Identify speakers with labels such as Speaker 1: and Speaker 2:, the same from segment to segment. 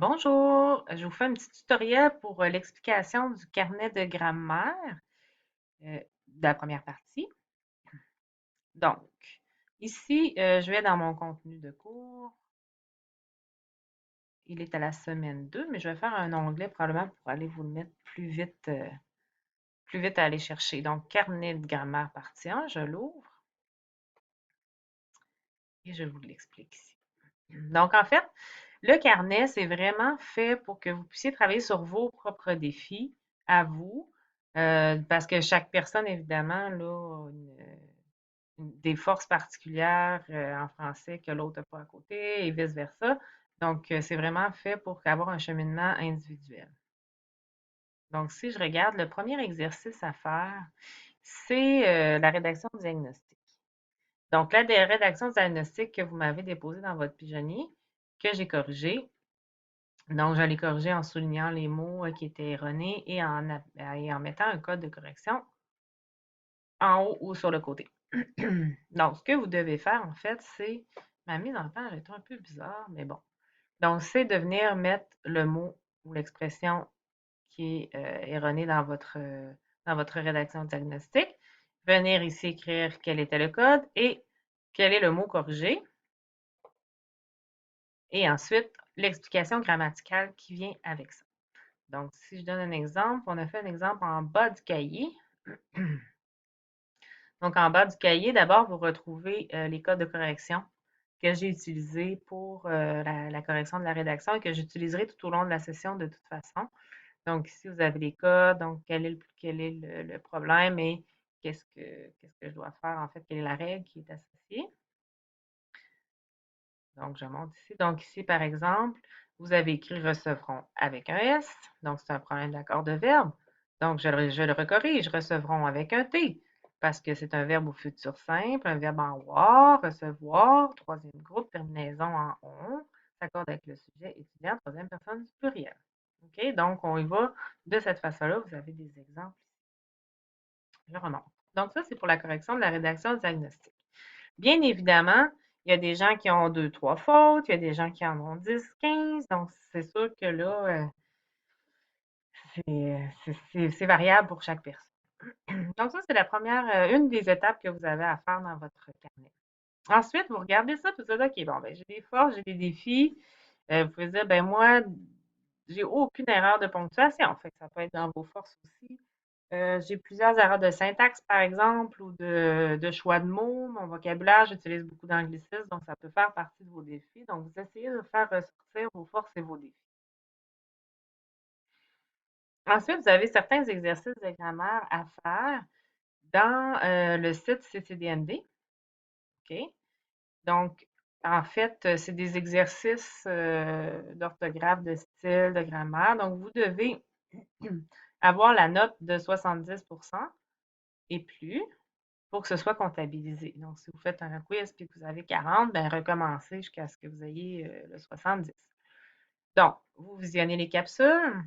Speaker 1: Bonjour, je vous fais un petit tutoriel pour l'explication du carnet de grammaire de la première partie. Donc, ici, je vais dans mon contenu de cours. Il est à la semaine 2, mais je vais faire un onglet probablement pour aller vous le mettre plus vite à aller chercher. Donc, carnet de grammaire partie 1, je l'ouvre et je vous l'explique ici. Donc, en fait, le carnet, c'est vraiment fait pour que vous puissiez travailler sur vos propres défis à vous, parce que chaque personne, évidemment, là, a des forces particulières en français que l'autre n'a pas à côté et vice-versa. Donc, c'est vraiment fait pour avoir un cheminement individuel. Donc, si je regarde, le premier exercice à faire, c'est la rédaction du diagnostic. Donc, la rédaction du diagnostic que vous m'avez déposée dans votre pigeonnier, que j'ai corrigé. Donc, je l'ai corrigé en soulignant les mots qui étaient erronés et en mettant un code de correction en haut ou sur le côté. Donc, ce que vous devez faire, en fait, c'est, ma mise en page est un peu bizarre, mais bon. Donc, c'est de venir mettre le mot ou l'expression qui est erronée dans votre rédaction diagnostique. Venir ici écrire quel était le code et quel est le mot corrigé. Et ensuite, l'explication grammaticale qui vient avec ça. Donc, si je donne un exemple, on a fait un exemple en bas du cahier. Donc, en bas du cahier, d'abord, vous retrouvez les codes de correction que j'ai utilisés pour la correction de la rédaction et que j'utiliserai tout au long de la session de toute façon. Donc, ici, vous avez les codes, donc quel est le problème et qu'est-ce que je dois faire, en fait, quelle est la règle qui est associée. Donc, je monte ici. Donc, ici, par exemple, vous avez écrit recevront avec un S. Donc, c'est un problème d'accord de verbe. Donc, je le recorrige. Recevront avec un T parce que c'est un verbe au futur simple, un verbe en voir, recevoir, troisième groupe, terminaison en on, s'accorde avec le sujet étudiant, troisième personne du pluriel. OK? Donc, on y va de cette façon-là. Vous avez des exemples ici. Je remonte. Donc, ça, c'est pour la correction de la rédaction diagnostique. Bien évidemment, il y a des gens qui ont 2, 3 fautes, il y a des gens qui en ont 10, 15. Donc, c'est sûr que là, c'est variable pour chaque personne. Donc, ça, c'est la première, une des étapes que vous avez à faire dans votre carnet. Ensuite, vous regardez ça, vous dites, OK, bon, ben, j'ai des forces, j'ai des défis. Vous pouvez dire, ben, moi, j'ai aucune erreur de ponctuation. Fait que ça peut être dans vos forces aussi. J'ai plusieurs erreurs de syntaxe, par exemple, ou de choix de mots. Mon vocabulaire, j'utilise beaucoup d'anglicisme, donc ça peut faire partie de vos défis. Donc, vous essayez de faire ressortir vos forces et vos défis. Ensuite, vous avez certains exercices de grammaire à faire dans le site CCDMD. OK? Donc, en fait, c'est des exercices d'orthographe, de style, de grammaire. Donc, vous devez avoir la note de 70 et plus pour que ce soit comptabilisé. Donc, si vous faites un quiz et que vous avez 40, bien, recommencez jusqu'à ce que vous ayez le 70. Donc, vous visionnez les capsules,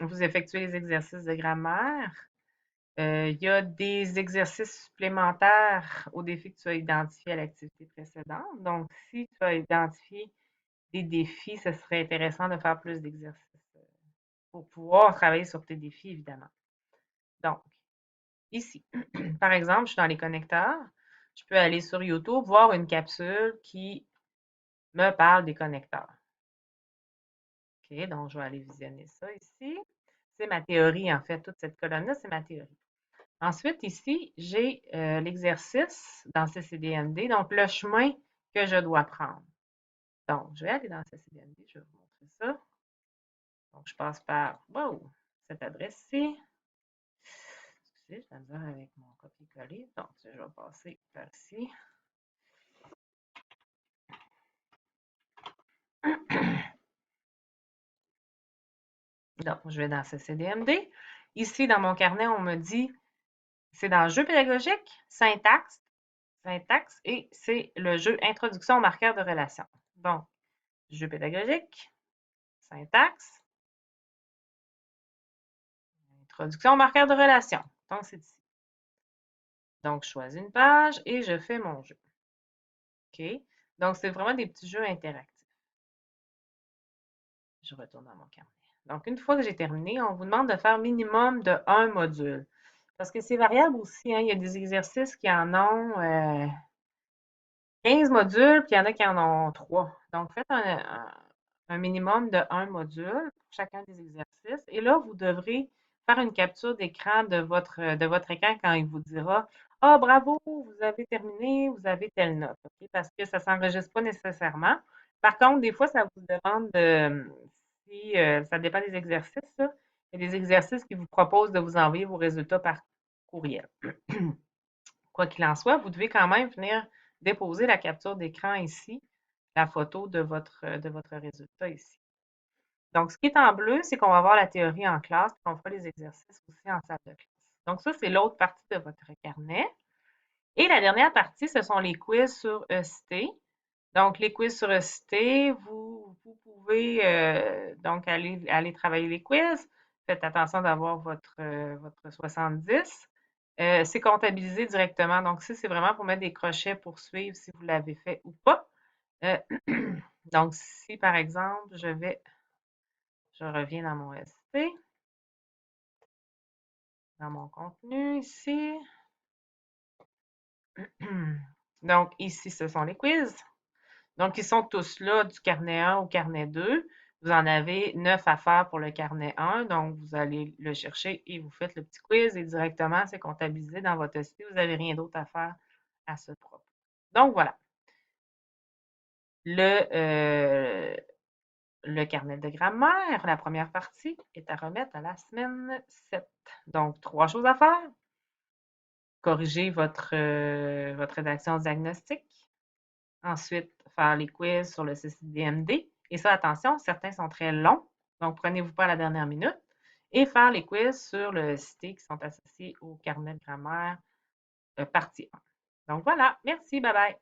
Speaker 1: vous effectuez les exercices de grammaire. Il y a des exercices supplémentaires aux défis que tu as identifiés à l'activité précédente. Donc, si tu as identifié des défis, ce serait intéressant de faire plus d'exercices pour pouvoir travailler sur tes défis, évidemment. Donc, ici, par exemple, je suis dans les connecteurs. Je peux aller sur YouTube, voir une capsule qui me parle des connecteurs. OK, donc je vais aller visionner ça ici. C'est ma théorie, en fait. Toute cette colonne-là, c'est ma théorie. Ensuite, ici, j'ai l'exercice dans CCDMD, donc le chemin que je dois prendre. Donc, je vais aller dans CCDMD, je vais vous montrer ça. Donc, je passe par, wow, cette adresse-ci. Excusez, je vais avec mon copier-coller. Donc, je vais passer par ici. Donc, je vais dans CCDMD. Ici, dans mon carnet, on me dit, c'est dans le jeu pédagogique, syntaxe, et c'est le jeu introduction au marqueur de relation. Donc, jeu pédagogique, syntaxe, introduction au marqueur de relation. Donc, c'est ici. Donc, je choisis une page et je fais mon jeu. OK? Donc, c'est vraiment des petits jeux interactifs. je retourne dans mon carnet. Donc, une fois que j'ai terminé, on vous demande de faire minimum de un module. Parce que c'est variable aussi, hein. Il y a des exercices qui en ont 15 modules, puis il y en a qui en ont 3. Donc, faites un minimum de un module pour chacun des exercices. Et là, vous devrez faire une capture d'écran de votre écran quand il vous dira ah, bravo, vous avez terminé, vous avez telle note. OK? Parce que ça ne s'enregistre pas nécessairement. Par contre, des fois, ça vous demande si ça dépend des exercices, là. Il y a des exercices qui vous proposent de vous envoyer vos résultats par courriel. Quoi qu'il en soit, vous devez quand même venir déposer la capture d'écran ici, la photo de votre résultat ici. Donc, ce qui est en bleu, c'est qu'on va voir la théorie en classe, puis on fera les exercices aussi en salle de classe. Donc, ça, c'est l'autre partie de votre carnet. Et la dernière partie, ce sont les quiz sur ECT. Donc, les quiz sur ECT, vous pouvez donc aller travailler les quiz. Faites attention d'avoir votre 70. C'est comptabilisé directement. Donc, ça, c'est vraiment pour mettre des crochets pour suivre si vous l'avez fait ou pas. Euh, donc, si par exemple, je reviens dans mon ST, dans mon contenu ici. Donc, ici, ce sont les quiz. Donc, ils sont tous là du carnet 1 au carnet 2. Vous en avez 9 à faire pour le carnet 1. Donc, vous allez le chercher et vous faites le petit quiz et directement, c'est comptabilisé dans votre ST. Vous n'avez rien d'autre à faire à ce propos. Donc, voilà. Le carnet de grammaire, la première partie, est à remettre à la semaine 7. Donc, 3 choses à faire. Corriger votre rédaction diagnostique. Ensuite, faire les quiz sur le CCDMD. Et ça, attention, certains sont très longs, donc prenez-vous pas à la dernière minute. Et faire les quiz sur le CIT qui sont associés au carnet de grammaire partie 1. Donc voilà, merci, bye bye.